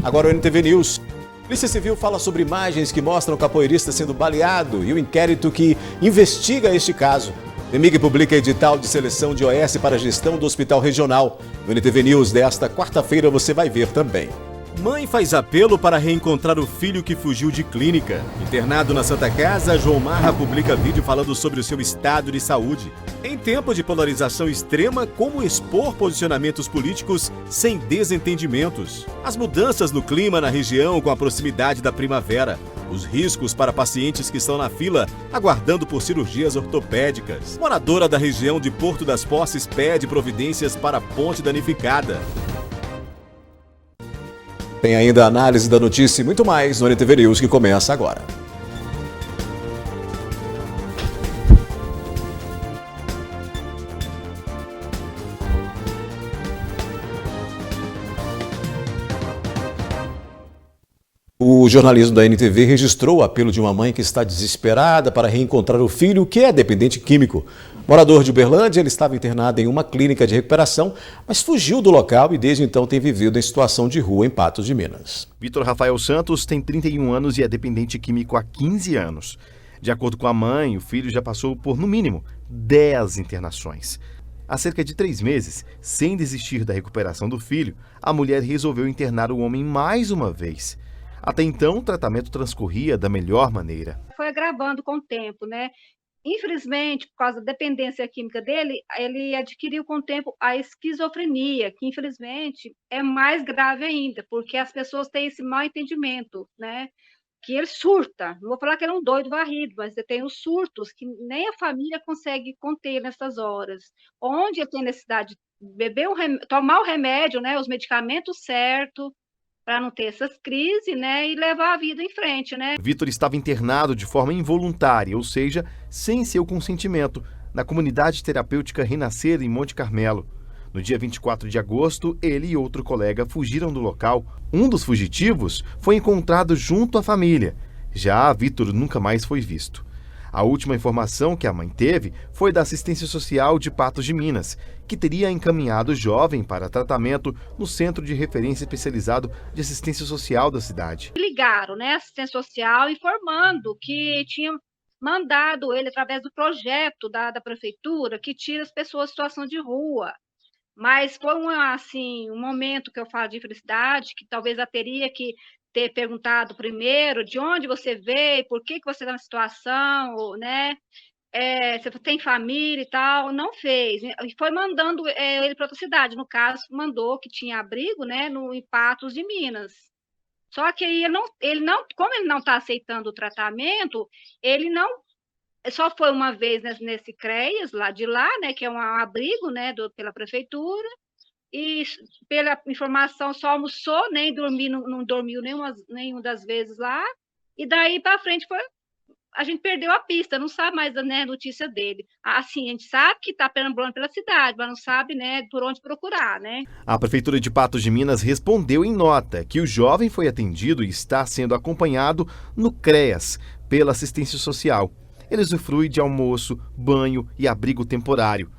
Agora o NTV News. Polícia Civil fala sobre imagens que mostram o capoeirista sendo baleado e o inquérito que investiga este caso. EMIG publica edital de seleção de OS para a gestão do Hospital Regional. No NTV News desta quarta-feira você vai ver também. Mãe faz apelo para reencontrar o filho que fugiu de clínica. Internado na Santa Casa, João Marra publica vídeo falando sobre o seu estado de saúde. Em tempo de polarização extrema, como expor posicionamentos políticos sem desentendimentos? As mudanças no clima na região com a proximidade da primavera. Os riscos para pacientes que estão na fila aguardando por cirurgias ortopédicas. Moradora da região de Porto das Posses pede providências para a ponte danificada. Tem ainda a análise da notícia e muito mais no NTV News que começa agora. O jornalismo da NTV registrou o apelo de uma mãe que está desesperada para reencontrar o filho, que é dependente químico. Morador de Uberlândia, ele estava internado em uma clínica de recuperação, mas fugiu do local e desde então tem vivido em situação de rua em Patos de Minas. Vitor Rafael Santos tem 31 anos e é dependente químico há 15 anos. De acordo com a mãe, o filho já passou por, no mínimo, 10 internações. Há cerca de 3 meses, sem desistir da recuperação do filho, a mulher resolveu internar o homem mais uma vez. Até então, o tratamento transcorria da melhor maneira. Foi agravando com o tempo, né? Infelizmente, por causa da dependência química dele, ele adquiriu com o tempo a esquizofrenia, que infelizmente é mais grave ainda, porque as pessoas têm esse mau entendimento, né? Que ele surta. Não vou falar que ele é um doido varrido, mas ele tem os surtos que nem a família consegue conter nessas horas. Onde ele tem necessidade de beber tomar o remédio, né? Os medicamentos certos, para não ter essas crises, né, e levar a vida em frente, né? Vitor estava internado de forma involuntária, ou seja, sem seu consentimento, na comunidade terapêutica Renascer, em Monte Carmelo. No dia 24 de agosto, ele e outro colega fugiram do local. Um dos fugitivos foi encontrado junto à família. Já Vitor nunca mais foi visto. A última informação que a mãe teve foi da assistência social de Patos de Minas, que teria encaminhado o jovem para tratamento no Centro de Referência Especializado de Assistência Social da cidade. Ligaram, né, assistência social, informando que tinha mandado ele através do projeto da prefeitura que tira as pessoas em situação de rua. Mas foi um momento que eu falo de felicidade, que talvez eu teria que ter perguntado primeiro de onde você veio, por que você está na situação, né? Você tem família e tal, não fez. E foi mandando ele para outra cidade, no caso, mandou que tinha abrigo, né, em Patos de Minas. Só que aí como ele não está aceitando o tratamento, ele não, só foi uma vez nesse CREAS, lá, né, que é um abrigo, né, pela prefeitura, e pela informação só almoçou, nem dormiu, não dormiu nenhuma das vezes lá, e daí para frente a gente perdeu a pista, não sabe mais, né, a notícia dele. Assim, a gente sabe que está perambulando pela cidade, mas não sabe, né, por onde procurar, né? A Prefeitura de Patos de Minas respondeu em nota que o jovem foi atendido e está sendo acompanhado no CREAS pela assistência social. Ele usufrui de almoço, banho e abrigo temporário.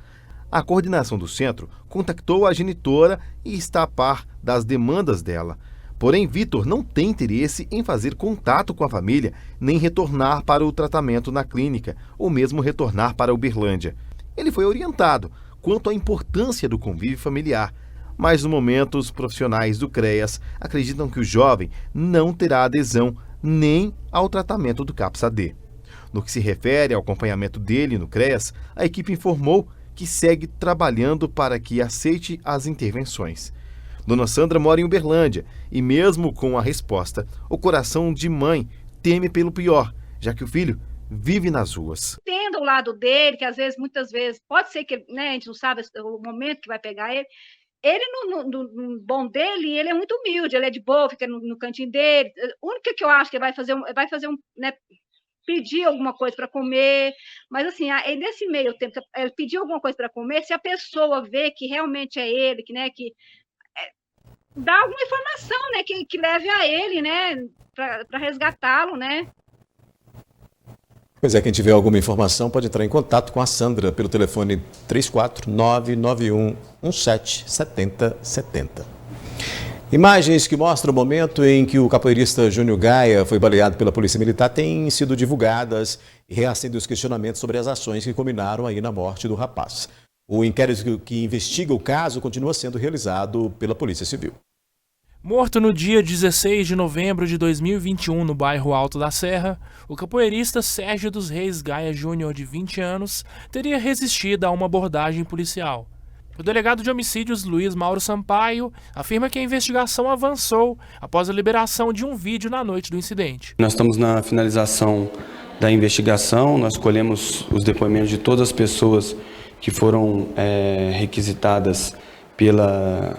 A coordenação do centro contactou a genitora e está a par das demandas dela. Porém, Vitor não tem interesse em fazer contato com a família, nem retornar para o tratamento na clínica, ou mesmo retornar para Uberlândia. Ele foi orientado quanto à importância do convívio familiar, mas no momento os profissionais do CREAS acreditam que o jovem não terá adesão nem ao tratamento do CAPS-AD. No que se refere ao acompanhamento dele no CREAS, a equipe informou que segue trabalhando para que aceite as intervenções. Dona Sandra mora em Uberlândia e mesmo com a resposta, o coração de mãe teme pelo pior, já que o filho vive nas ruas. Entenda o lado dele, que muitas vezes, pode ser que, né, a gente não sabe o momento que vai pegar ele. Ele, no bom dele, ele é muito humilde, ele é de boa, fica no cantinho dele. O único que eu acho que ele vai fazer né, pedir alguma coisa para comer, mas assim, nesse meio tempo, ele pedir alguma coisa para comer, se a pessoa vê que realmente é ele, que, né, que dá alguma informação, né, que leve a ele, né, para resgatá-lo, né. Pois é, quem tiver alguma informação pode entrar em contato com a Sandra pelo telefone 34991177070. Imagens que mostram o momento em que o capoeirista Júnior Gaia foi baleado pela Polícia Militar têm sido divulgadas e reacendem os questionamentos sobre as ações que culminaram aí na morte do rapaz. O inquérito que investiga o caso continua sendo realizado pela Polícia Civil. Morto no dia 16 de novembro de 2021 no bairro Alto da Serra, o capoeirista Sérgio dos Reis Gaia Júnior, de 20 anos, teria resistido a uma abordagem policial. O delegado de homicídios Luiz Mauro Sampaio afirma que a investigação avançou após a liberação de um vídeo na noite do incidente. Nós estamos na finalização da investigação, nós colhemos os depoimentos de todas as pessoas que foram requisitadas pela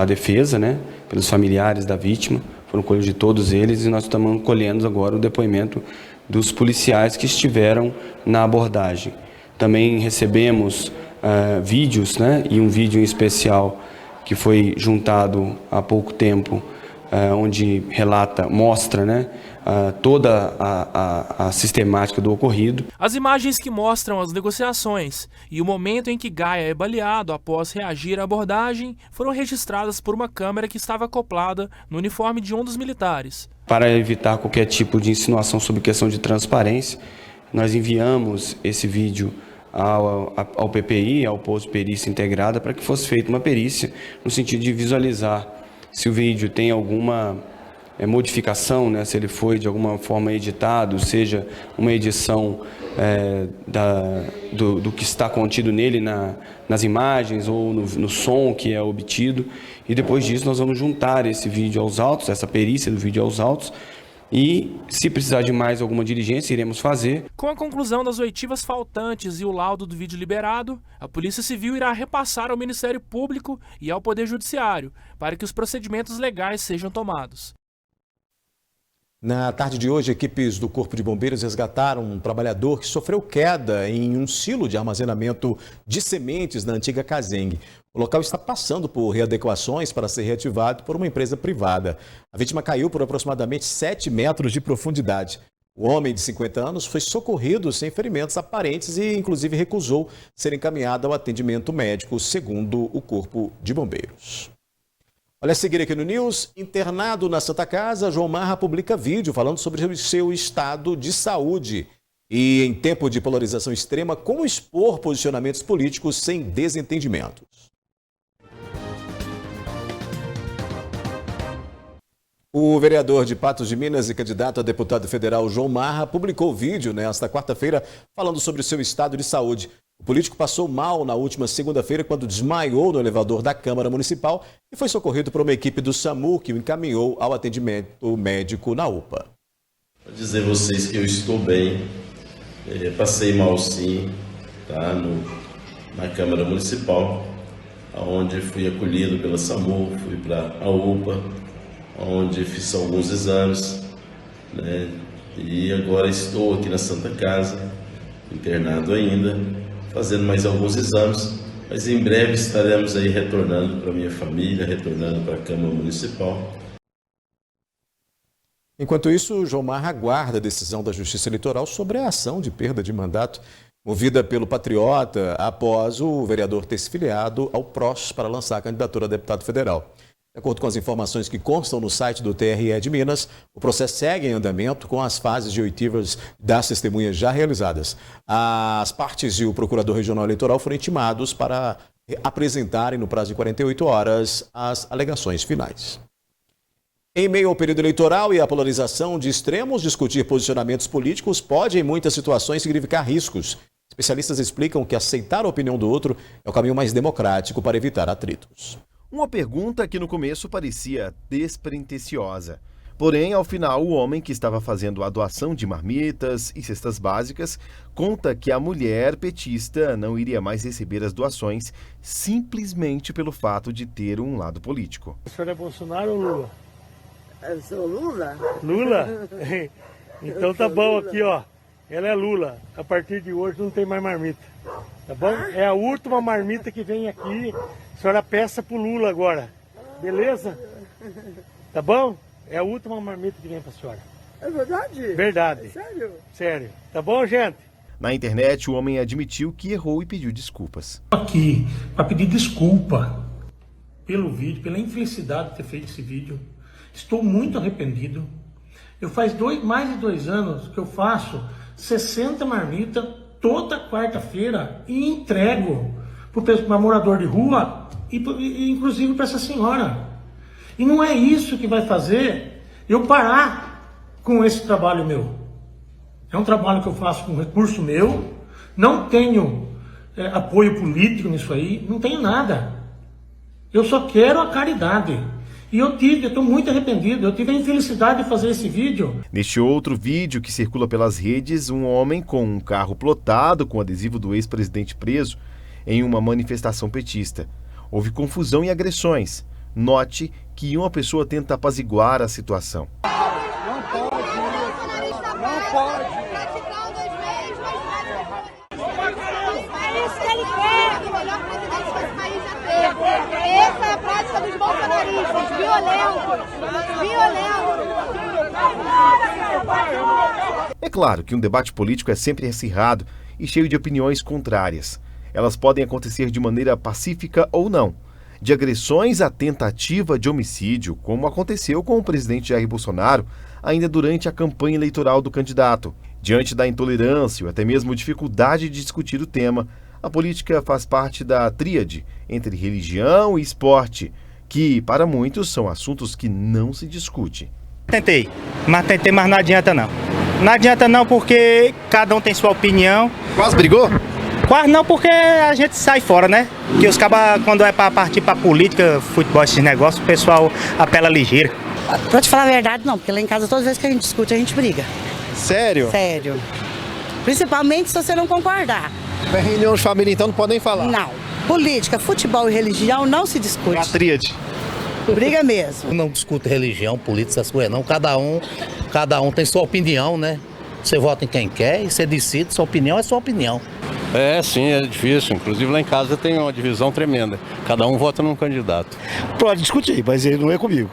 defesa, né, pelos familiares da vítima, foram colhidos de todos eles e nós estamos colhendo agora o depoimento dos policiais que estiveram na abordagem. Também recebemos vídeos, né, e um vídeo em especial que foi juntado há pouco tempo, onde mostra, né, toda a sistemática do ocorrido. As imagens que mostram as negociações e o momento em que Gaia é baleado após reagir à abordagem foram registradas por uma câmera que estava acoplada no uniforme de um dos militares. Para evitar qualquer tipo de insinuação sobre questão de transparência, nós enviamos esse vídeo ao PPI, ao Posto de Perícia Integrada, para que fosse feita uma perícia no sentido de visualizar se o vídeo tem alguma modificação, né, se ele foi de alguma forma editado, seja uma edição do que está contido nele nas imagens ou no som que é obtido. E depois disso nós vamos juntar esse vídeo aos autos, essa perícia do vídeo aos autos, e, se precisar de mais alguma diligência, iremos fazer. Com a conclusão das oitivas faltantes e o laudo do vídeo liberado, a Polícia Civil irá repassar ao Ministério Público e ao Poder Judiciário para que os procedimentos legais sejam tomados. Na tarde de hoje, equipes do Corpo de Bombeiros resgataram um trabalhador que sofreu queda em um silo de armazenamento de sementes na antiga Cazengue. O local está passando por readequações para ser reativado por uma empresa privada. A vítima caiu por aproximadamente 7 metros de profundidade. O homem de 50 anos foi socorrido sem ferimentos aparentes e, inclusive, recusou ser encaminhado ao atendimento médico, segundo o Corpo de Bombeiros. Olha a seguir aqui no News. Internado na Santa Casa, João Marra publica vídeo falando sobre o seu estado de saúde. E em tempo de polarização extrema, como expor posicionamentos políticos sem desentendimentos. O vereador de Patos de Minas e candidato a deputado federal João Marra publicou vídeo nesta quarta-feira falando sobre o seu estado de saúde. O político passou mal na última segunda-feira quando desmaiou no elevador da Câmara Municipal e foi socorrido por uma equipe do SAMU que o encaminhou ao atendimento médico na UPA. Vou dizer a vocês que eu estou bem, passei mal sim, tá, na Câmara Municipal, onde fui acolhido pela SAMU, fui para a UPA, onde fiz alguns exames, né, e agora estou aqui na Santa Casa, internado ainda, fazendo mais alguns exames, mas em breve estaremos aí retornando para minha família, retornando para a Câmara Municipal. Enquanto isso, João Marra aguarda a decisão da Justiça Eleitoral sobre a ação de perda de mandato movida pelo Patriota após o vereador ter se filiado ao PROS para lançar a candidatura a deputado federal. De acordo com as informações que constam no site do TRE de Minas, o processo segue em andamento com as fases de oitivas das testemunhas já realizadas. As partes e o Procurador Regional Eleitoral foram intimados para apresentarem no prazo de 48 horas as alegações finais. Em meio ao período eleitoral e à polarização de extremos, discutir posicionamentos políticos pode, em muitas situações, significar riscos. Especialistas explicam que aceitar a opinião do outro é o caminho mais democrático para evitar atritos. Uma pergunta que no começo parecia despretensiosa. Porém, ao final, o homem que estava fazendo a doação de marmitas e cestas básicas conta que a mulher petista não iria mais receber as doações simplesmente pelo fato de ter um lado político. O senhor é Bolsonaro ou Lula? Eu sou Lula. Lula? Então tá bom aqui, ó. Ela é Lula. A partir de hoje não tem mais marmita. Tá bom? É a última marmita que vem aqui. A senhora peça pro Lula agora. Beleza? Tá bom? É a última marmita que vem pra senhora. É verdade? Verdade. É sério? Sério. Tá bom, gente? Na internet, o homem admitiu que errou e pediu desculpas. Aqui para pedir desculpa pelo vídeo, pela infelicidade de ter feito esse vídeo. Estou muito arrependido. Eu faz mais de 2 anos que eu faço 60 marmitas toda quarta-feira e entrego para morador de rua e inclusive para essa senhora. E não é isso que vai fazer eu parar com esse trabalho meu. É um trabalho que eu faço com recurso meu, não tenho apoio político nisso aí, não tenho nada. Eu só quero a caridade. E eu estou muito arrependido, eu tive a infelicidade de fazer esse vídeo. Neste outro vídeo que circula pelas redes, um homem com um carro plotado com adesivo do ex-presidente preso em uma manifestação petista. Houve confusão e agressões. Note que uma pessoa tenta apaziguar a situação. Não pode. É isso que ele quer. O melhor presidente que esse país já teve. Essa é a prática dos bolsonaristas, violentos. É claro que um debate político é sempre acirrado e cheio de opiniões contrárias. Elas podem acontecer de maneira pacífica ou não. De agressões à tentativa de homicídio, como aconteceu com o presidente Jair Bolsonaro, ainda durante a campanha eleitoral do candidato. Diante da intolerância ou até mesmo dificuldade de discutir o tema, a política faz parte da tríade entre religião e esporte, que, para muitos, são assuntos que não se discute. Tentei, mas não adianta não. Não adianta não porque cada um tem sua opinião. Quase brigou? Quase não, porque a gente sai fora, né? Porque os cabas, quando é para partir para política, futebol, esses negócios, o pessoal apela ligeiro. Pra te falar a verdade, não, porque lá em casa todas as vezes que a gente discute, a gente briga. Sério? Sério. Principalmente se você não concordar. Na reunião de família, então, não podem falar? Não. Política, futebol e religião não se discute. É a tríade. Briga mesmo. Não discute religião, política, essas coisas não. Cada um tem sua opinião, né? Você vota em quem quer e você decide, sua opinião é sua opinião. É, sim, é difícil. Inclusive lá em casa tem uma divisão tremenda. Cada um vota num candidato. Pode discutir, mas ele não é comigo.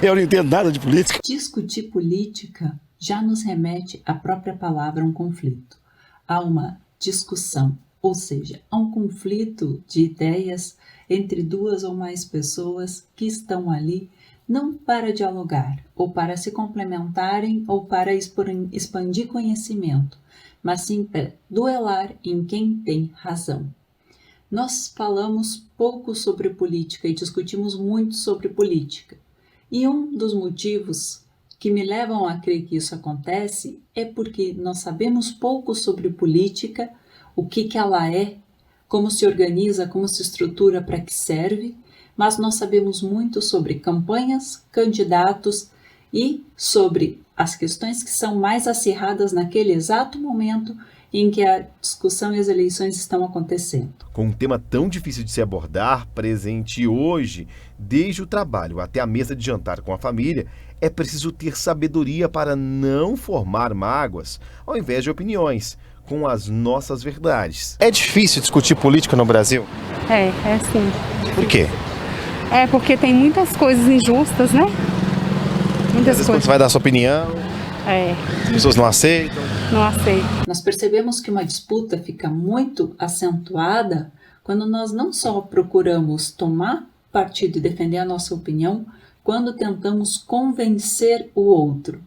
Eu não entendo nada de política. Discutir política já nos remete à própria palavra um conflito. Há uma discussão, ou seja, há um conflito de ideias entre 2 ou mais pessoas que estão ali não para dialogar, ou para se complementarem, ou para expandir conhecimento, mas sim para duelar em quem tem razão. Nós falamos pouco sobre política e discutimos muito sobre política. E um dos motivos que me levam a crer que isso acontece é porque nós sabemos pouco sobre política, o que ela é, como se organiza, como se estrutura, para que serve, mas nós sabemos muito sobre campanhas, candidatos e sobre as questões que são mais acirradas naquele exato momento em que a discussão e as eleições estão acontecendo. Com um tema tão difícil de se abordar, presente hoje, desde o trabalho até a mesa de jantar com a família, é preciso ter sabedoria para não formar mágoas, ao invés de opiniões, com as nossas verdades. É difícil discutir política no Brasil? É sim. Por quê? É porque tem muitas coisas injustas, né? Muitas coisas. Quando você vai dar sua opinião, as pessoas não aceitam. Não aceitam. Nós percebemos que uma disputa fica muito acentuada quando nós não só procuramos tomar partido e defender a nossa opinião, quando tentamos convencer o outro.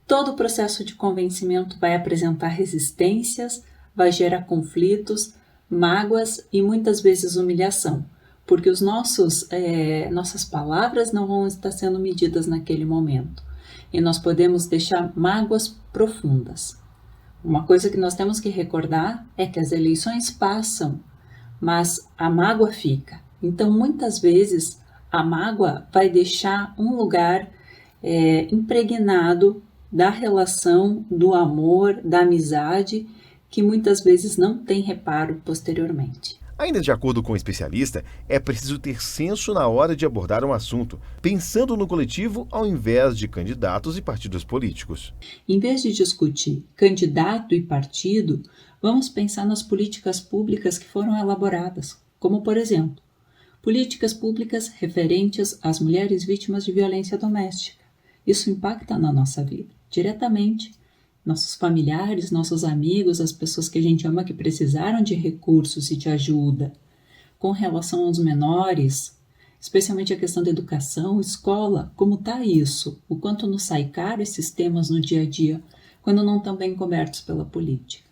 Todo o processo de convencimento vai apresentar resistências, vai gerar conflitos, mágoas e muitas vezes humilhação, porque nossas palavras não vão estar sendo medidas naquele momento. E nós podemos deixar mágoas profundas. Uma coisa que nós temos que recordar é que as eleições passam, mas a mágoa fica. Então, muitas vezes, a mágoa vai deixar um lugar impregnado da relação, do amor, da amizade, que muitas vezes não tem reparo posteriormente. Ainda de acordo com o especialista, é preciso ter senso na hora de abordar um assunto, pensando no coletivo ao invés de candidatos e partidos políticos. Em vez de discutir candidato e partido, vamos pensar nas políticas públicas que foram elaboradas, como, por exemplo, políticas públicas referentes às mulheres vítimas de violência doméstica. Isso impacta na nossa vida, diretamente. Nossos familiares, nossos amigos, as pessoas que a gente ama que precisaram de recursos e de ajuda. Com relação aos menores, especialmente a questão da educação, escola, como está isso? O quanto nos sai caro esses temas no dia a dia, quando não estão bem cobertos pela política.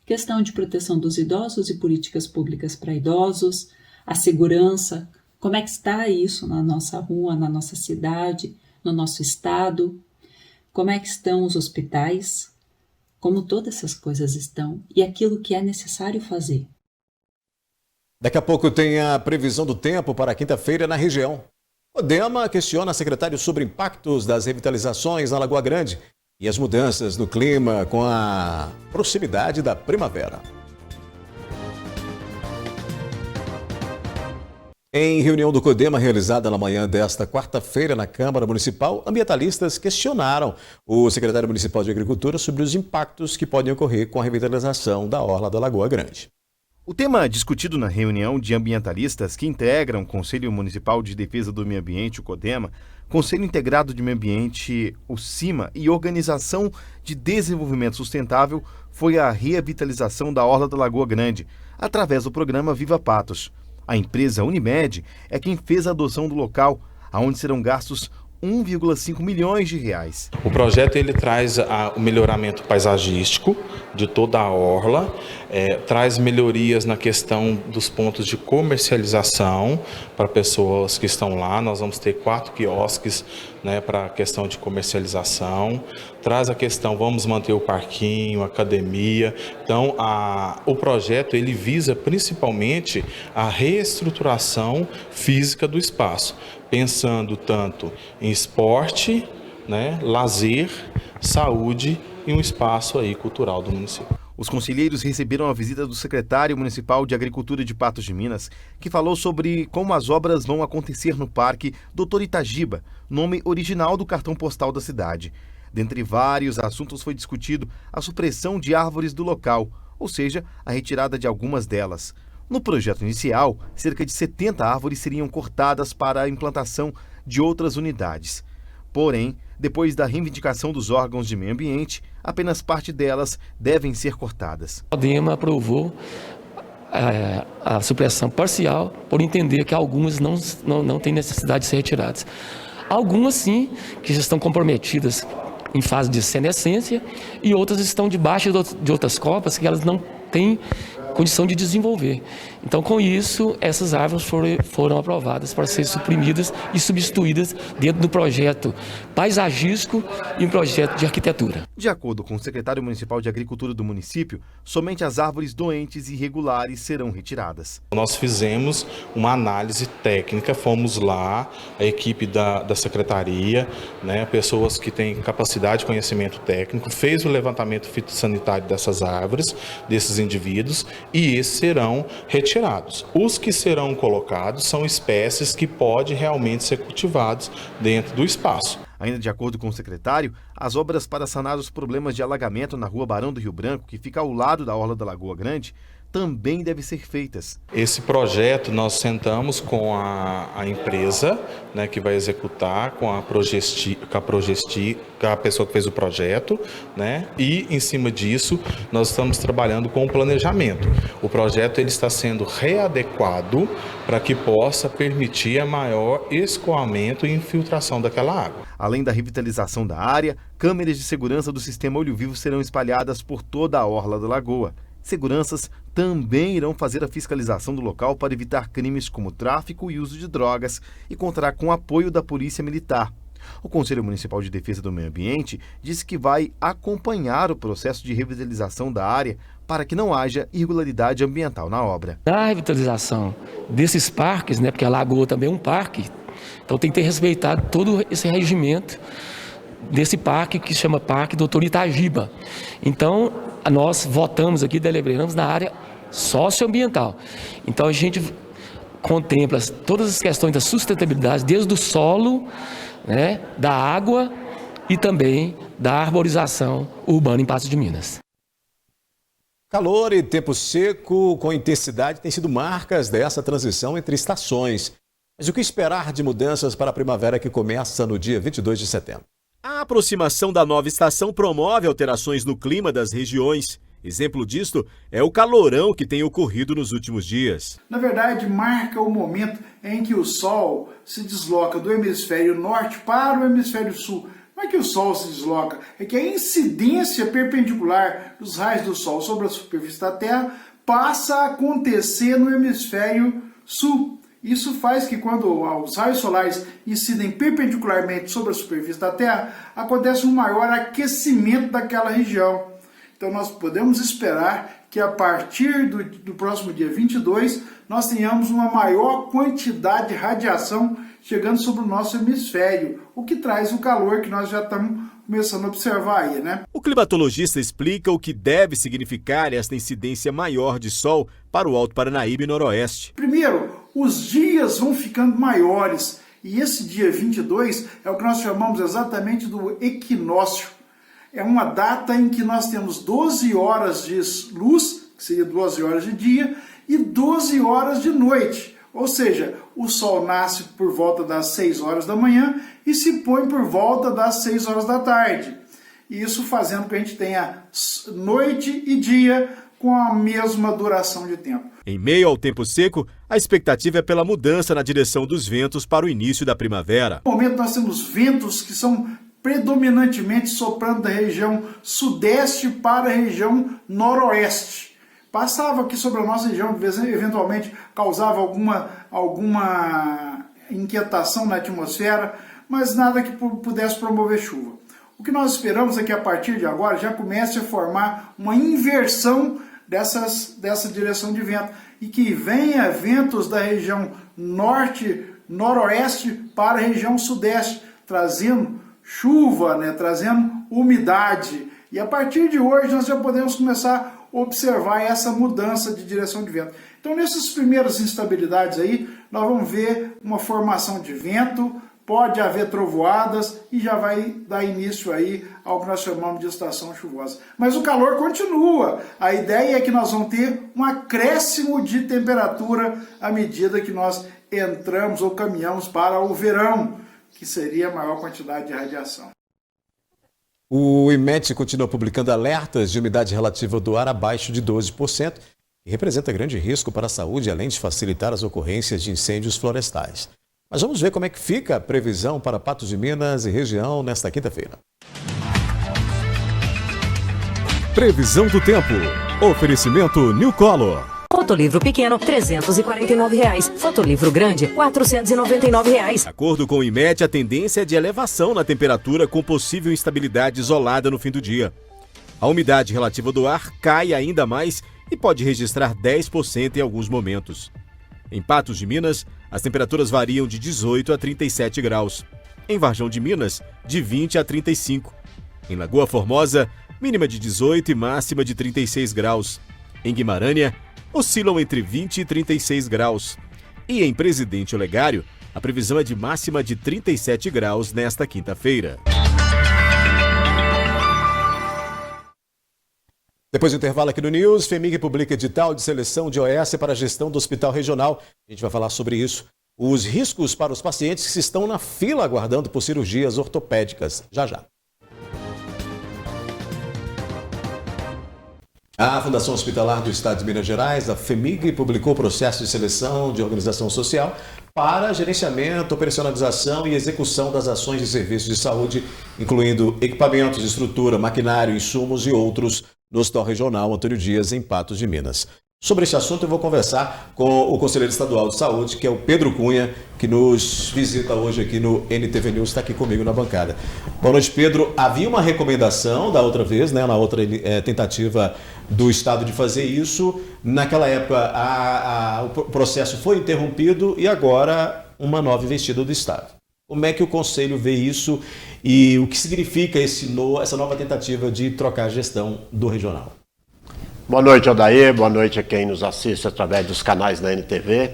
Questão de proteção dos idosos e políticas públicas para idosos, a segurança, como é que está isso na nossa rua, na nossa cidade, no nosso estado, como é que estão os hospitais, como todas essas coisas estão e aquilo que é necessário fazer. Daqui a pouco tem a previsão do tempo para quinta-feira na região. O CODEMA questiona secretário sobre impactos das revitalizações na Lagoa Grande e as mudanças no clima com a proximidade da primavera. Em reunião do CODEMA realizada na manhã desta quarta-feira na Câmara Municipal, ambientalistas questionaram o secretário municipal de Agricultura sobre os impactos que podem ocorrer com a revitalização da orla da Lagoa Grande. O tema discutido na reunião de ambientalistas que integram o Conselho Municipal de Defesa do Meio Ambiente, o CODEMA, Conselho Integrado de Meio Ambiente, o CIMA, e Organização de Desenvolvimento Sustentável foi a revitalização da orla da Lagoa Grande, através do programa Viva Patos. A empresa Unimed é quem fez a adoção do local, aonde serão gastos 1,5 milhões de reais. O projeto ele traz o melhoramento paisagístico de toda a orla, traz melhorias na questão dos pontos de comercialização para pessoas que estão lá. Nós vamos ter 4 quiosques, né, para a questão de comercialização. Traz a questão, vamos manter o parquinho, a academia. Então, o projeto ele visa principalmente a reestruturação física do espaço, pensando tanto em esporte, né, lazer, saúde e um espaço aí cultural do município. Os conselheiros receberam a visita do secretário municipal de Agricultura de Patos de Minas, que falou sobre como as obras vão acontecer no Parque Doutor Itagiba, nome original do cartão postal da cidade. Dentre vários assuntos foi discutido a supressão de árvores do local, ou seja, a retirada de algumas delas. No projeto inicial, cerca de 70 árvores seriam cortadas para a implantação de outras unidades. Porém, depois da reivindicação dos órgãos de meio ambiente, apenas parte delas devem ser cortadas. O CODEMA aprovou a supressão parcial por entender que algumas não têm necessidade de ser retiradas. Algumas sim, que já estão comprometidas em fase de senescência, e outras estão debaixo de outras copas que elas não têm condição de desenvolver. Então, com isso, essas árvores foram aprovadas para serem suprimidas e substituídas dentro do projeto paisagístico e um projeto de arquitetura. De acordo com o secretário municipal de Agricultura do município, somente as árvores doentes e irregulares serão retiradas. Nós fizemos uma análise técnica, fomos lá, a equipe da secretaria, né, pessoas que têm capacidade e conhecimento técnico, fez o levantamento fitossanitário dessas árvores, desses indivíduos, e esses serão retirados. Os que serão colocados são espécies que podem realmente ser cultivados dentro do espaço. Ainda de acordo com o secretário, as obras para sanar os problemas de alagamento na rua Barão do Rio Branco, que fica ao lado da orla da Lagoa Grande, também devem ser feitas. Esse projeto nós sentamos com a empresa, né, que vai executar, com a Progesti, a pessoa que fez o projeto, né, e em cima disso nós estamos trabalhando com o planejamento. O projeto ele está sendo readequado para que possa permitir a maior escoamento e infiltração daquela água. Além da revitalização da área, câmeras de segurança do sistema Olho Vivo serão espalhadas por toda a orla da lagoa. Seguranças também irão fazer a fiscalização do local para evitar crimes como tráfico e uso de drogas e contar com o apoio da Polícia Militar. O Conselho Municipal de Defesa do Meio Ambiente disse que vai acompanhar o processo de revitalização da área para que não haja irregularidade ambiental na obra. Na revitalização desses parques, né, porque a lagoa também é um parque, então tem que ter respeitado todo esse regimento desse parque que se chama Parque Doutor Itagiba. Então, nós votamos aqui, deliberamos na área socioambiental. Então, a gente contempla todas as questões da sustentabilidade, desde o solo, né, da água e também da arborização urbana em Patos de Minas. Calor e tempo seco com intensidade têm sido marcas dessa transição entre estações. Mas o que esperar de mudanças para a primavera que começa no dia 22 de setembro? A aproximação da nova estação promove alterações no clima das regiões. Exemplo disto é o calorão que tem ocorrido nos últimos dias. Na verdade, marca o momento em que o Sol se desloca do hemisfério norte para o hemisfério sul. Não é que o Sol se desloca, é que a incidência perpendicular dos raios do Sol sobre a superfície da Terra passa a acontecer no hemisfério sul. Isso faz que quando os raios solares incidem perpendicularmente sobre a superfície da Terra, acontece um maior aquecimento daquela região. Então nós podemos esperar que a partir do próximo dia 22, nós tenhamos uma maior quantidade de radiação chegando sobre o nosso hemisfério, o que traz o calor que nós já estamos começando a observar aí, né? O climatologista explica o que deve significar esta incidência maior de sol para o Alto Paranaíba e Noroeste. Primeiro, os dias vão ficando maiores e esse dia 22 é o que nós chamamos exatamente do equinócio. É uma data em que nós temos 12 horas de luz, que seria 12 horas de dia, e 12 horas de noite. Ou seja, o Sol nasce por volta das 6 horas da manhã e se põe por volta das 6 horas da tarde. Isso fazendo com que a gente tenha noite e dia com a mesma duração de tempo. Em meio ao tempo seco, a expectativa é pela mudança na direção dos ventos para o início da primavera. No momento nós temos ventos que são predominantemente soprando da região sudeste para a região noroeste. Passava aqui sobre a nossa região, eventualmente causava alguma inquietação na atmosfera, mas nada que pudesse promover chuva. O que nós esperamos é que a partir de agora já comece a formar uma inversão dessa direção de vento e que venha ventos da região norte-noroeste para a região sudeste, trazendo chuva, né, trazendo umidade. E a partir de hoje nós já podemos começar a observar essa mudança de direção de vento. Então nessas primeiras instabilidades aí, nós vamos ver uma formação de vento, pode haver trovoadas e já vai dar início aí ao que nós chamamos de estação chuvosa. Mas o calor continua. A ideia é que nós vamos ter um acréscimo de temperatura à medida que nós entramos ou caminhamos para o verão, que seria a maior quantidade de radiação. O IMET continua publicando alertas de umidade relativa do ar abaixo de 12%, que representa grande risco para a saúde, além de facilitar as ocorrências de incêndios florestais. Mas vamos ver como é que fica a previsão para Patos de Minas e região nesta quinta-feira. Previsão do tempo. Oferecimento New Color. Fotolivro pequeno, R$ 349. Fotolivro grande, R$ 499. De acordo com o IMET, a tendência é de elevação na temperatura com possível instabilidade isolada no fim do dia. A umidade relativa do ar cai ainda mais e pode registrar 10% em alguns momentos. Em Patos de Minas, as temperaturas variam de 18 a 37 graus. Em Varjão de Minas, de 20 a 35. Em Lagoa Formosa, mínima de 18 e máxima de 36 graus. Em Guimarães, oscilam entre 20 e 36 graus. E em Presidente Olegário, a previsão é de máxima de 37 graus nesta quinta-feira. Depois do intervalo aqui no News, FHEMIG publica edital de seleção de OS para a gestão do Hospital Regional. A gente vai falar sobre isso. Os riscos para os pacientes que estão na fila aguardando por cirurgias ortopédicas. Já, já. A Fundação Hospitalar do Estado de Minas Gerais, a FHEMIG, publicou o processo de seleção de organização social para gerenciamento, operacionalização e execução das ações de serviços de saúde, incluindo equipamentos, estrutura, maquinário, insumos e outros no Hospital Regional Antônio Dias, em Patos de Minas. Sobre este assunto eu vou conversar com o Conselheiro Estadual de Saúde, que é o Pedro Cunha, que nos visita hoje aqui no NTV News, está aqui comigo na bancada. Boa noite, Pedro. Havia uma recomendação da outra vez, né, na outra tentativa do Estado de fazer isso. Naquela época o processo foi interrompido e agora uma nova investida do Estado. Como é que o Conselho vê isso e o que significa essa nova tentativa de trocar a gestão do regional? Boa noite, Odair. Boa noite a quem nos assiste através dos canais da NTV.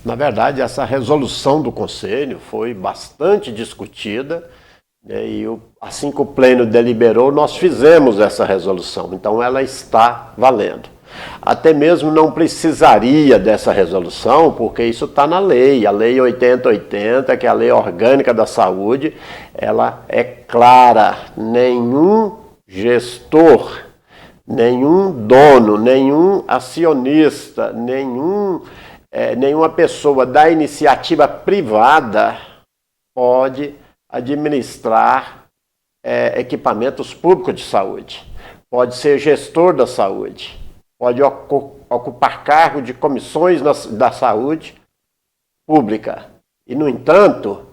Na verdade, essa resolução do Conselho foi bastante discutida, né, e assim que o Pleno deliberou, nós fizemos essa resolução. Então, ela está valendo. Até mesmo não precisaria dessa resolução, porque isso está na lei. A Lei 8080, que é a Lei Orgânica da Saúde, ela é clara. Nenhum gestor, nenhum dono, nenhum acionista, nenhuma pessoa da iniciativa privada pode administrar equipamentos públicos de saúde. Pode ser gestor da saúde, pode ocupar cargo de comissões da saúde pública. E, no entanto,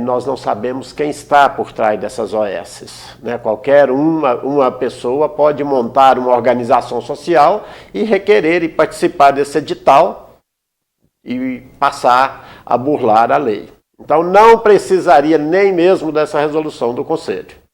nós não sabemos quem está por trás dessas OSs. Né? Qualquer uma pessoa pode montar uma organização social e requerer e participar desse edital e passar a burlar a lei. Então, não precisaria nem mesmo dessa resolução do Conselho.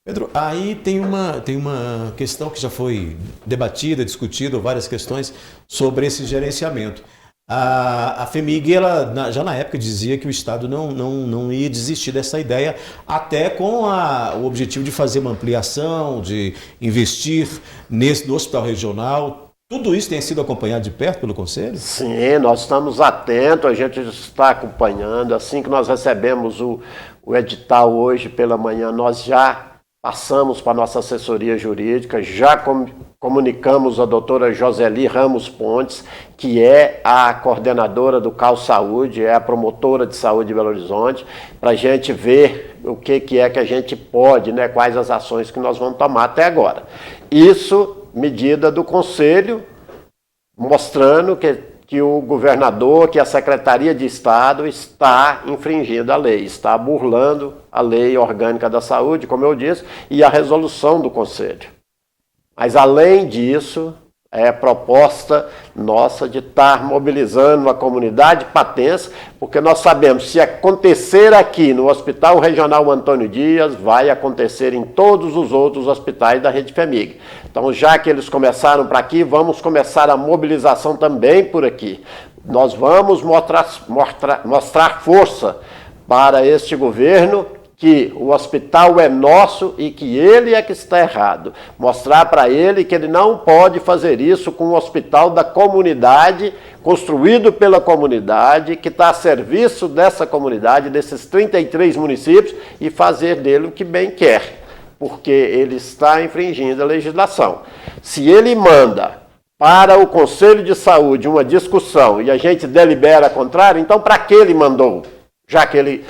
Pedro, aí tem uma questão que já foi debatida, discutida, várias questões sobre esse gerenciamento. A FHEMIG, ela, já na época, dizia que o Estado não ia desistir dessa ideia, até com o objetivo de fazer uma ampliação, de investir no hospital regional. Tudo isso tem sido acompanhado de perto pelo Conselho? Sim, nós estamos atentos, a gente está acompanhando. Assim que nós recebemos o edital hoje pela manhã, nós já passamos para a nossa assessoria jurídica, já comunicamos a doutora Joseli Ramos Pontes, que é a coordenadora do CAU Saúde, é a promotora de saúde de Belo Horizonte, para a gente ver o que é que a gente pode, né, quais as ações que nós vamos tomar até agora. Isso, medida do Conselho, mostrando que o governador, que a Secretaria de Estado está infringindo a lei, está burlando a Lei Orgânica da Saúde, como eu disse, e a resolução do Conselho. Mas, além disso, é proposta nossa de estar mobilizando a comunidade patense, porque nós sabemos, se acontecer aqui no Hospital Regional Antônio Dias, vai acontecer em todos os outros hospitais da rede FHEMIG. Então, já que eles começaram para aqui, vamos começar a mobilização também por aqui. Nós vamos mostrar força para este governo, que o hospital é nosso e que ele é que está errado. Mostrar para ele que ele não pode fazer isso com o hospital da comunidade, construído pela comunidade, que está a serviço dessa comunidade, desses 33 municípios, e fazer dele o que bem quer, porque ele está infringindo a legislação. Se ele manda para o Conselho de Saúde uma discussão e a gente delibera contrário, então para que ele mandou? Já que ele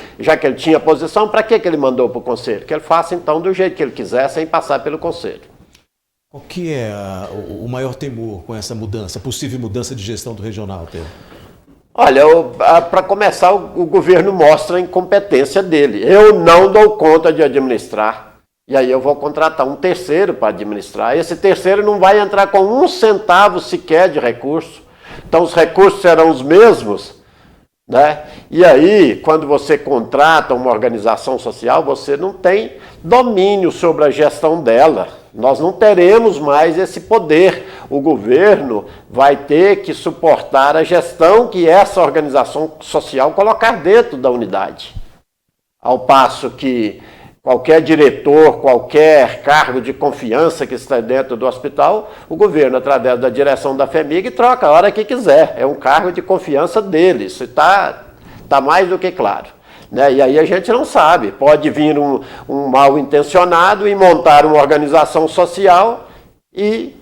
tinha posição, para que ele mandou para o Conselho? Que ele faça, então, do jeito que ele quiser, sem passar pelo Conselho. Qual que é o maior temor com essa mudança, possível mudança de gestão do regional, Pedro? Olha, para começar, o governo mostra a incompetência dele. Eu não dou conta de administrar, e aí eu vou contratar um terceiro para administrar. Esse terceiro não vai entrar com 1 centavo sequer de recurso. Então, os recursos serão os mesmos, né? E aí, quando você contrata uma organização social, você não tem domínio sobre a gestão dela. Nós não teremos mais esse poder. O governo vai ter que suportar a gestão que essa organização social colocar dentro da unidade. Ao passo que qualquer diretor, qualquer cargo de confiança que está dentro do hospital, o governo, através da direção da FHEMIG, troca a hora que quiser. É um cargo de confiança dele. Isso está mais do que claro. Né? E aí a gente não sabe. Pode vir um mal-intencionado e montar uma organização social e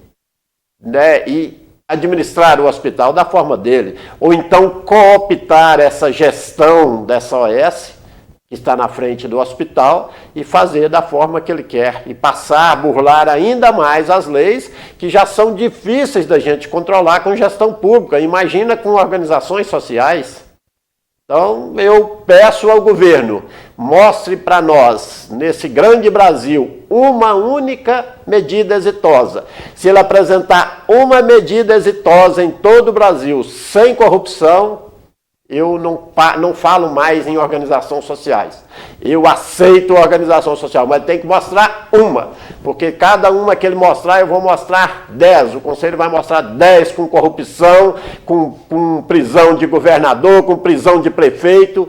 administrar o hospital da forma dele. Ou então cooptar essa gestão dessa OS, que está na frente do hospital, e fazer da forma que ele quer. E passar a burlar ainda mais as leis, que já são difíceis da gente controlar com gestão pública. Imagina com organizações sociais. Então, eu peço ao governo, mostre para nós, nesse grande Brasil, uma única medida exitosa. Se ele apresentar uma medida exitosa em todo o Brasil, sem corrupção, eu não falo mais em organizações sociais. Eu aceito a organização social, mas tem que mostrar uma. Porque cada uma que ele mostrar, eu vou mostrar 10. O Conselho vai mostrar 10 com corrupção, com prisão de governador, com prisão de prefeito,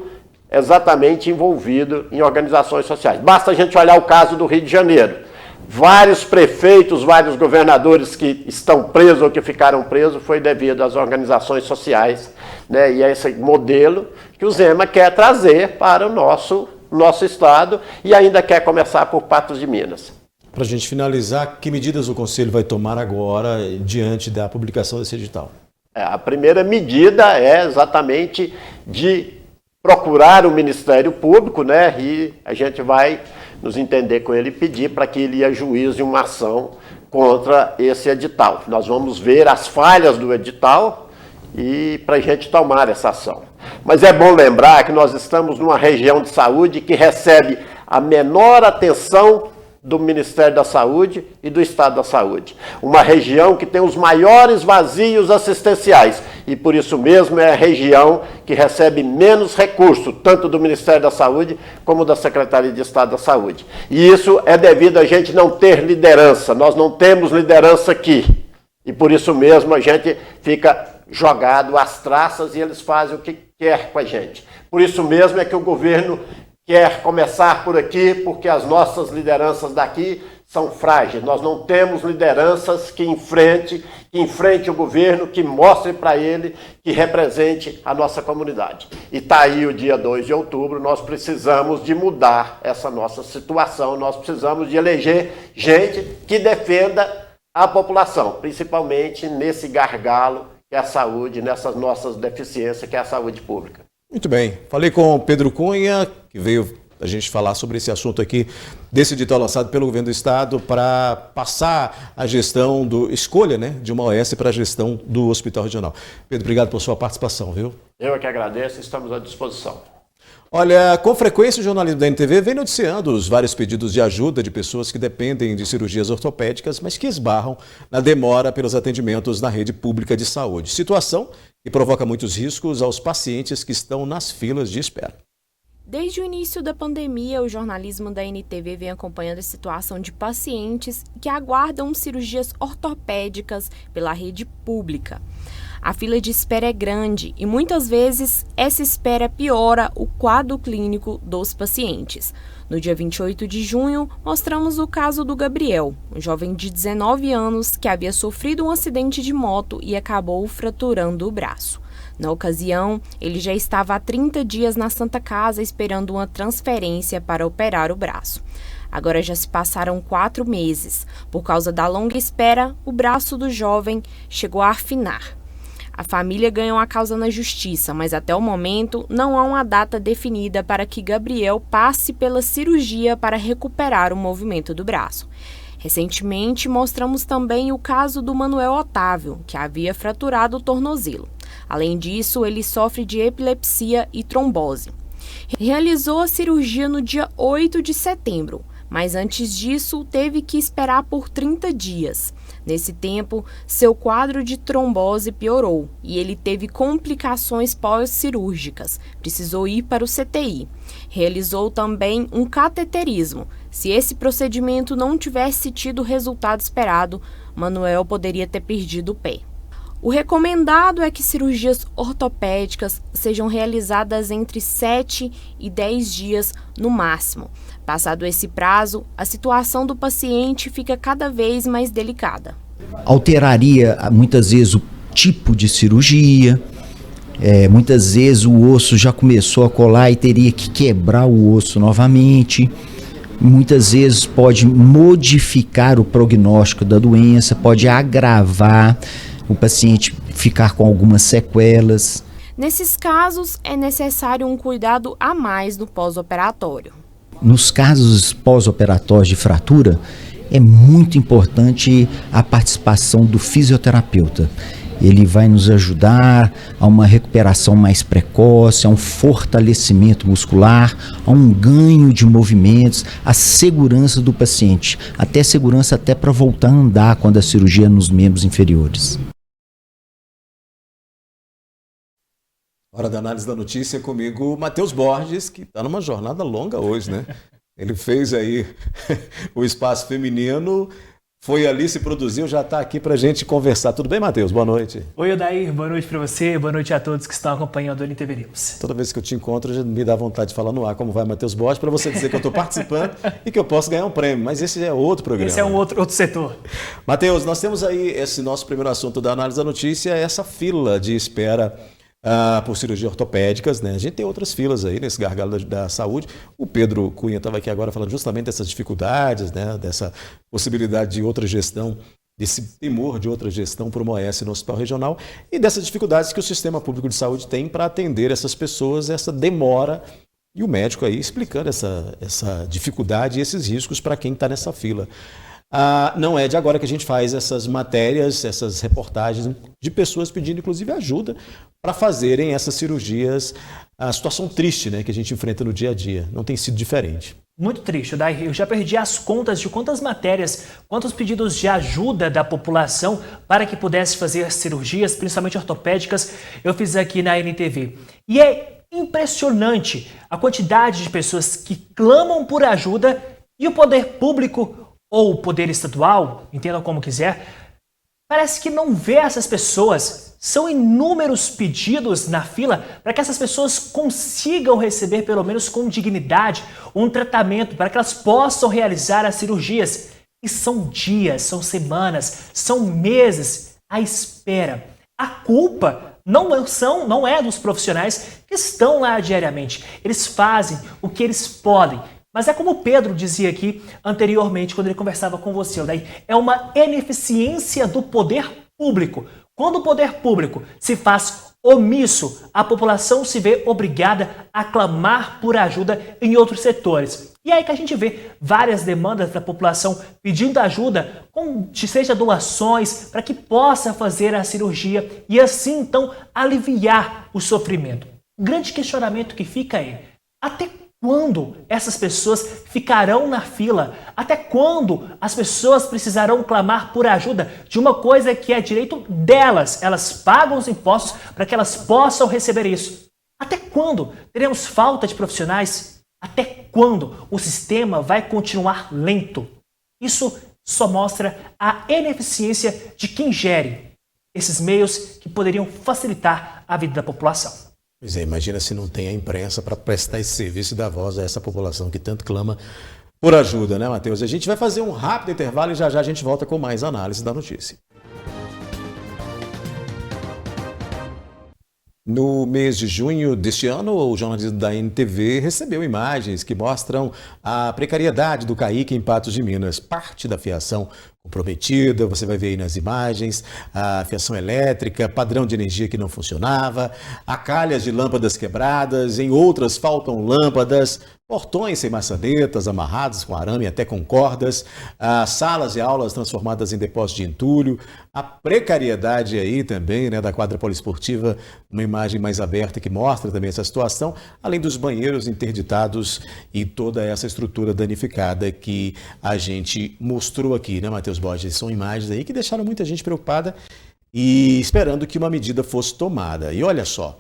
exatamente envolvido em organizações sociais. Basta a gente olhar o caso do Rio de Janeiro. Vários prefeitos, vários governadores que estão presos ou que ficaram presos foi devido às organizações sociais, né? E é esse modelo que o Zema quer trazer para o nosso estado e ainda quer começar por Patos de Minas. para a gente finalizar, que medidas o Conselho vai tomar agora diante da publicação desse edital? A primeira medida é exatamente de procurar o Ministério Público, né? E a gente vai nos entender com ele e pedir para que ele ajuize uma ação contra esse edital. Nós vamos ver as falhas do edital e para a gente tomar essa ação. Mas é bom lembrar que nós estamos numa região de saúde que recebe a menor atenção do Ministério da Saúde e do Estado da Saúde. Uma região que tem os maiores vazios assistenciais e por isso mesmo é a região que recebe menos recurso, tanto do Ministério da Saúde como da Secretaria de Estado da Saúde. E isso é devido a gente não ter liderança, nós não temos liderança aqui. E por isso mesmo a gente fica jogado às traças e eles fazem o que quer com a gente. Por isso mesmo é que o governo quer começar por aqui, porque as nossas lideranças daqui são frágeis. Nós não temos lideranças que enfrente o governo, que mostre para ele, que represente a nossa comunidade. E está aí o dia 2 de outubro, nós precisamos de mudar essa nossa situação, nós precisamos de eleger gente que defenda a população, principalmente nesse gargalo que é a saúde, nessas nossas deficiências, que é a saúde pública. Muito bem. Falei com o Pedro Cunha, que veio a gente falar sobre esse assunto aqui, desse edital lançado pelo governo do estado para passar a gestão escolha, né, de uma OS para a gestão do Hospital Regional. Pedro, obrigado por sua participação, viu? Eu é que agradeço, estamos à disposição. Olha, com frequência o jornalismo da NTV vem noticiando os vários pedidos de ajuda de pessoas que dependem de cirurgias ortopédicas, mas que esbarram na demora pelos atendimentos na rede pública de saúde. Situação que provoca muitos riscos aos pacientes que estão nas filas de espera. Desde o início da pandemia, o jornalismo da NTV vem acompanhando a situação de pacientes que aguardam cirurgias ortopédicas pela rede pública. A fila de espera é grande e muitas vezes essa espera piora o quadro clínico dos pacientes. No dia 28 de junho, mostramos o caso do Gabriel, um jovem de 19 anos que havia sofrido um acidente de moto e acabou fraturando o braço. Na ocasião, ele já estava há 30 dias na Santa Casa esperando uma transferência para operar o braço. Agora já se passaram 4 meses. Por causa da longa espera, o braço do jovem chegou a afinar. A família ganhou a causa na justiça, mas até o momento não há uma data definida para que Gabriel passe pela cirurgia para recuperar o movimento do braço. Recentemente, mostramos também o caso do Manuel Otávio, que havia fraturado o tornozelo. Além disso, ele sofre de epilepsia e trombose. Realizou a cirurgia no dia 8 de setembro, mas antes disso teve que esperar por 30 dias. Nesse tempo, seu quadro de trombose piorou e ele teve complicações pós-cirúrgicas. Precisou ir para o CTI. Realizou também um cateterismo. Se esse procedimento não tivesse tido o resultado esperado, Manuel poderia ter perdido o pé. O recomendado é que cirurgias ortopédicas sejam realizadas entre 7 e 10 dias no máximo. Passado esse prazo, a situação do paciente fica cada vez mais delicada. Alteraria muitas vezes o tipo de cirurgia, muitas vezes o osso já começou a colar e teria que quebrar o osso novamente. Muitas vezes pode modificar o prognóstico da doença, pode agravar, o paciente ficar com algumas sequelas. Nesses casos, é necessário um cuidado a mais no pós-operatório. Nos casos pós-operatórios de fratura, é muito importante a participação do fisioterapeuta. Ele vai nos ajudar a uma recuperação mais precoce, a um fortalecimento muscular, a um ganho de movimentos, a segurança do paciente, segurança até para voltar a andar quando a cirurgia é nos membros inferiores. Hora da análise da notícia comigo, Matheus Borges, que está numa jornada longa hoje, né? Ele fez aí o Espaço Feminino, foi ali, se produziu, já está aqui para a gente conversar. Tudo bem, Matheus? Boa noite. Oi, Odair. Boa noite para você, boa noite a todos que estão acompanhando o NTV News. Toda vez que eu te encontro, já me dá vontade de falar no ar como vai, Matheus Borges, para você dizer que eu estou participando e que eu posso ganhar um prêmio, mas esse é outro programa. Esse é um outro setor. Matheus, nós temos aí esse nosso primeiro assunto da análise da notícia, essa fila de espera por cirurgia ortopédicas, né? A gente tem outras filas aí nesse gargalo da saúde. O Pedro Cunha estava aqui agora falando justamente dessas dificuldades, né? Dessa possibilidade de outra gestão, desse temor de outra gestão por uma OS no hospital regional e dessas dificuldades que o sistema público de saúde tem para atender essas pessoas, essa demora. E o médico aí explicando essa dificuldade e esses riscos para quem está nessa fila. Não é de agora que a gente faz essas matérias, essas reportagens de pessoas pedindo, inclusive, ajuda para fazerem essas cirurgias. A situação triste, né, que a gente enfrenta no dia a dia. Não tem sido diferente. Muito triste, Daí. Eu já perdi as contas de quantas matérias, quantos pedidos de ajuda da população para que pudesse fazer cirurgias, principalmente ortopédicas, eu fiz aqui na NTV. E é impressionante a quantidade de pessoas que clamam por ajuda e o poder público ou o poder estadual, entendam como quiser, parece que não vê essas pessoas. São inúmeros pedidos na fila para que essas pessoas consigam receber, pelo menos com dignidade, um tratamento para que elas possam realizar as cirurgias. E são dias, são semanas, são meses à espera. A culpa não é dos profissionais que estão lá diariamente. Eles fazem o que eles podem. Mas é como o Pedro dizia aqui anteriormente, quando ele conversava com você, Daí é uma ineficiência do poder público. Quando o poder público se faz omisso, a população se vê obrigada a clamar por ajuda em outros setores. E aí que a gente vê várias demandas da população pedindo ajuda, seja doações, para que possa fazer a cirurgia e assim, então, aliviar o sofrimento. O grande questionamento que fica é, até quando essas pessoas ficarão na fila? Até quando as pessoas precisarão clamar por ajuda de uma coisa que é direito delas? Elas pagam os impostos para que elas possam receber isso. Até quando teremos falta de profissionais? Até quando o sistema vai continuar lento? Isso só mostra a ineficiência de quem gere esses meios que poderiam facilitar a vida da população. Pois é, imagina se não tem a imprensa para prestar esse serviço e dar voz a essa população que tanto clama por ajuda, né, Matheus? A gente vai fazer um rápido intervalo e já a gente volta com mais análise da notícia. No mês de junho deste ano, o jornalismo da NTV recebeu imagens que mostram a precariedade do CAIC em Patos de Minas. Parte da fiação comprometida, você vai ver aí nas imagens, a fiação elétrica, padrão de energia que não funcionava, calhas de lâmpadas quebradas, em outras faltam lâmpadas, portões sem maçanetas, amarrados com arame até com cordas, salas de aulas transformadas em depósito de entulho, a precariedade aí também, né, da quadra poliesportiva, uma imagem mais aberta que mostra também essa situação, além dos banheiros interditados e toda essa estrutura danificada que a gente mostrou aqui, né, Matheus Borges? São imagens aí que deixaram muita gente preocupada e esperando que uma medida fosse tomada. E olha só,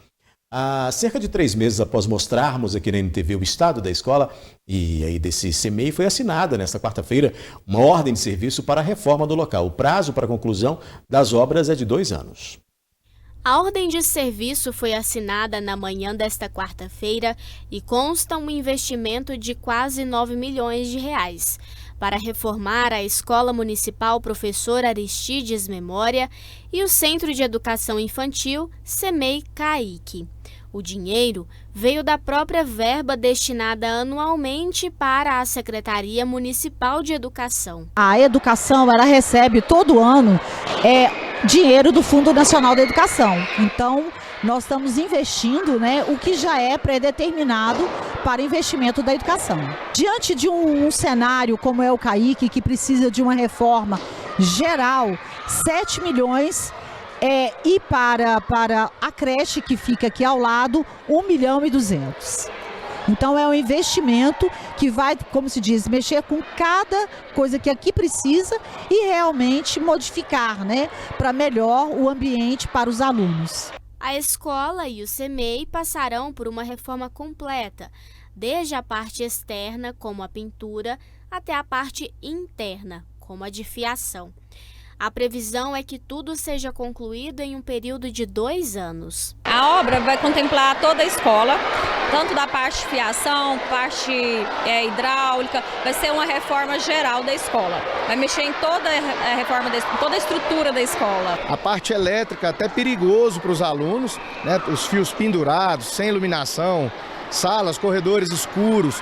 há cerca de 3 meses após mostrarmos aqui na NTV o estado da escola e aí desse CMEI, foi assinada nesta quarta-feira uma ordem de serviço para a reforma do local. O prazo para a conclusão das obras é de 2 anos. A ordem de serviço foi assinada na manhã desta quarta-feira e consta um investimento de quase 9 milhões de reais para reformar a Escola Municipal Professor Aristides Memória e o Centro de Educação Infantil CMEI CAIC. O dinheiro veio da própria verba destinada anualmente para a Secretaria Municipal de Educação. A educação, ela recebe todo ano dinheiro do Fundo Nacional da Educação. Então, nós estamos investindo, né, o que já é pré-determinado para investimento da educação. Diante de um cenário como é o CAIC, que precisa de uma reforma geral, 7 milhões e para a creche que fica aqui ao lado, 1.200.000. Então é um investimento que vai, como se diz, mexer com cada coisa que aqui precisa e realmente modificar, né, para melhor o ambiente para os alunos. A escola e o CMEI passarão por uma reforma completa, desde a parte externa, como a pintura, até a parte interna, como a de fiação. A previsão é que tudo seja concluído em um período de 2 anos. A obra vai contemplar toda a escola, tanto da parte de fiação, parte hidráulica, vai ser uma reforma geral da escola. Vai mexer em toda a reforma, toda a estrutura da escola. A parte elétrica até perigoso para os alunos, né? Os fios pendurados, sem iluminação, salas, corredores escuros,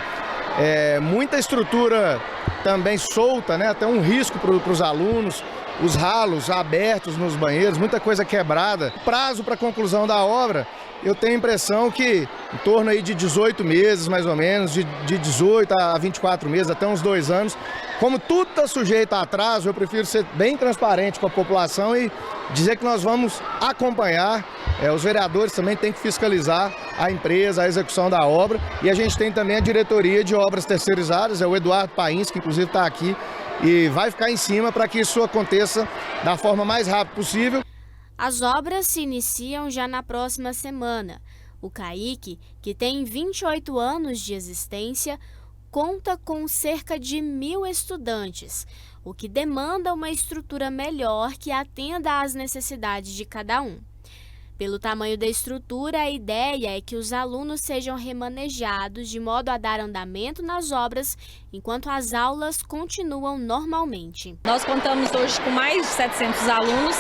muita estrutura também solta, né? Até um risco para os alunos. Os ralos abertos nos banheiros, muita coisa quebrada. Prazo para a conclusão da obra, eu tenho a impressão que em torno aí de 18 meses, mais ou menos, de 18 a 24 meses, até uns 2 anos. Como tudo está sujeito a atraso, eu prefiro ser bem transparente com a população e dizer que nós vamos acompanhar. Os vereadores também têm que fiscalizar a empresa, a execução da obra. E a gente tem também a diretoria de obras terceirizadas, é o Eduardo Pains, que inclusive está aqui, e vai ficar em cima para que isso aconteça da forma mais rápida possível. As obras se iniciam já na próxima semana. O CAIC, que tem 28 anos de existência, conta com cerca de 1.000 estudantes, o que demanda uma estrutura melhor que atenda às necessidades de cada um. Pelo tamanho da estrutura, a ideia é que os alunos sejam remanejados de modo a dar andamento nas obras, enquanto as aulas continuam normalmente. Nós contamos hoje com mais de 700 alunos,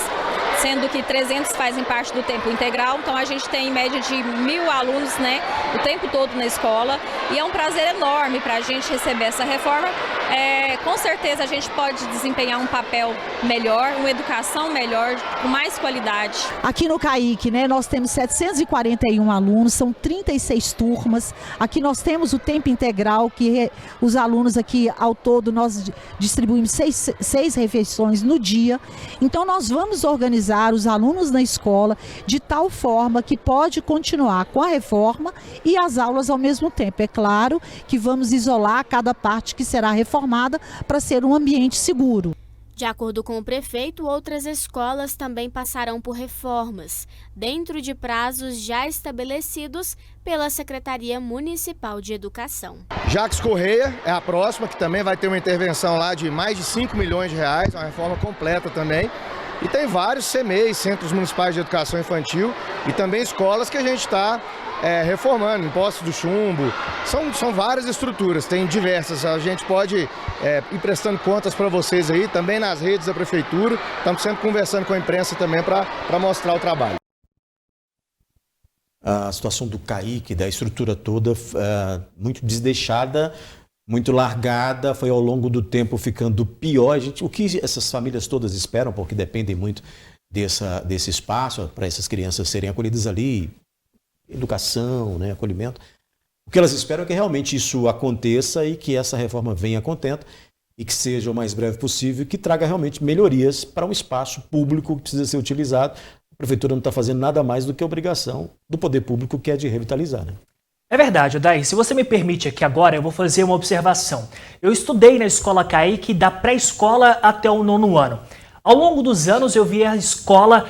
sendo que 300 fazem parte do tempo integral, então a gente tem em média de 1.000 alunos, né, o tempo todo na escola, e é um prazer enorme para a gente receber essa reforma. Com certeza a gente pode desempenhar um papel melhor, uma educação melhor, com mais qualidade. Aqui no CAIC, né, nós temos 741 alunos, são 36 turmas. Aqui nós temos o tempo integral, que os alunos aqui, ao todo, nós distribuímos 6 refeições no dia. Então nós vamos organizar os alunos na escola de tal forma que pode continuar com a reforma e as aulas ao mesmo tempo. É claro que vamos isolar cada parte que será reformada para ser um ambiente seguro. De acordo com o prefeito, outras escolas também passarão por reformas, dentro de prazos já estabelecidos pela Secretaria Municipal de Educação. Jacques Correia é a próxima, que também vai ter uma intervenção lá de mais de 5 milhões de reais, uma reforma completa também. E tem vários CMEIs, Centros Municipais de Educação Infantil, e também escolas que a gente está reformando, em Poços do Chumbo. São várias estruturas, tem diversas. A gente pode ir prestando contas para vocês aí, também nas redes da Prefeitura. Estamos sempre conversando com a imprensa também para mostrar o trabalho. A situação do CAIC, da estrutura toda, muito desleixada, muito largada, foi ao longo do tempo ficando pior. O que essas famílias todas esperam, porque dependem muito desse espaço para essas crianças serem acolhidas ali, educação, né, acolhimento. O que elas esperam é que realmente isso aconteça e que essa reforma venha a contento e que seja o mais breve possível e que traga realmente melhorias para um espaço público que precisa ser utilizado. A Prefeitura não está fazendo nada mais do que a obrigação do poder público, que é de revitalizar, né? É verdade, Odair. Se você me permite aqui agora, eu vou fazer uma observação. Eu estudei na escola CAIC da pré-escola até o 9º ano. Ao longo dos anos eu vi a escola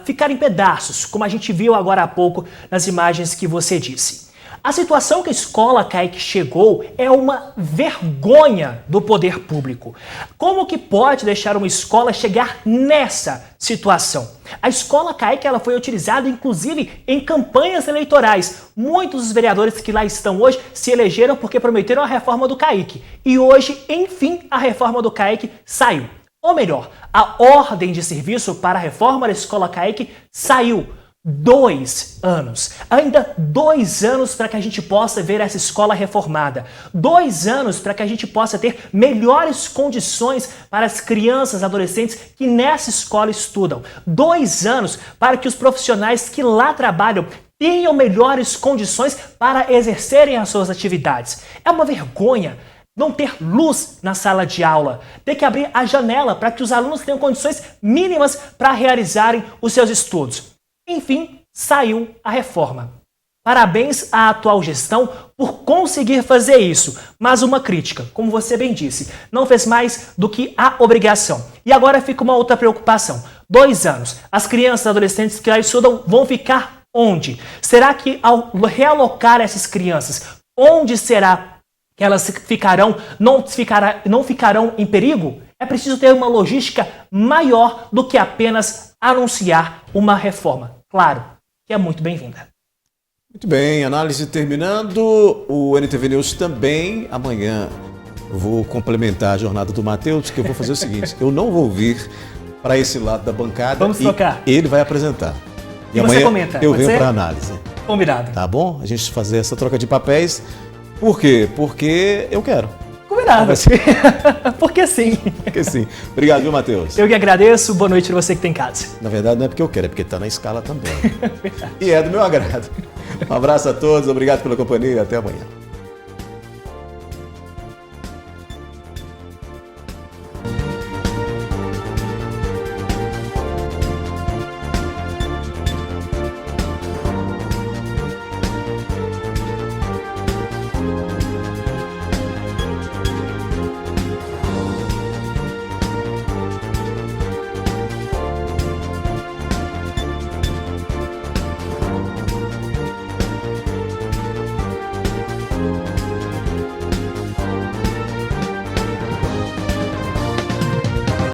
ficar em pedaços, como a gente viu agora há pouco nas imagens que você disse. A situação que a escola CAIC chegou é uma vergonha do poder público. Como que pode deixar uma escola chegar nessa situação? A escola CAIC ela foi utilizada inclusive em campanhas eleitorais. Muitos dos vereadores que lá estão hoje se elegeram porque prometeram a reforma do CAIC. E hoje, enfim, a reforma do CAIC saiu. Ou melhor, a ordem de serviço para a reforma da escola CAIC saiu. 2 anos. Ainda 2 anos para que a gente possa ver essa escola reformada. 2 anos para que a gente possa ter melhores condições para as crianças e adolescentes que nessa escola estudam. 2 anos para que os profissionais que lá trabalham tenham melhores condições para exercerem as suas atividades. É uma vergonha não ter luz na sala de aula, ter que abrir a janela para que os alunos tenham condições mínimas para realizarem os seus estudos. Enfim, saiu a reforma. Parabéns à atual gestão por conseguir fazer isso, mas uma crítica, como você bem disse, não fez mais do que a obrigação. E agora fica uma outra preocupação. 2 anos, as crianças e adolescentes que lá estudam vão ficar onde? Será que ao realocar essas crianças, onde será que elas ficarão, não ficarão em perigo? É preciso ter uma logística maior do que apenas anunciar uma reforma. Claro, que é muito bem-vinda. Muito bem, análise terminando. O NTV News também amanhã. Eu vou complementar a jornada do Matheus, que eu vou fazer o seguinte: eu não vou vir para esse lado da bancada. Vamos trocar. Ele vai apresentar. E amanhã você comenta. Eu venho para análise. Combinado. Tá bom? A gente fazer essa troca de papéis. Por quê? Porque eu quero. Combinado. Porque sim. Porque sim. Obrigado, viu, Matheus? Eu que agradeço. Boa noite para você que tem em casa. Na verdade, não é porque eu quero, é porque tá na escala também. E é do meu agrado. Um abraço a todos, obrigado pela companhia e até amanhã.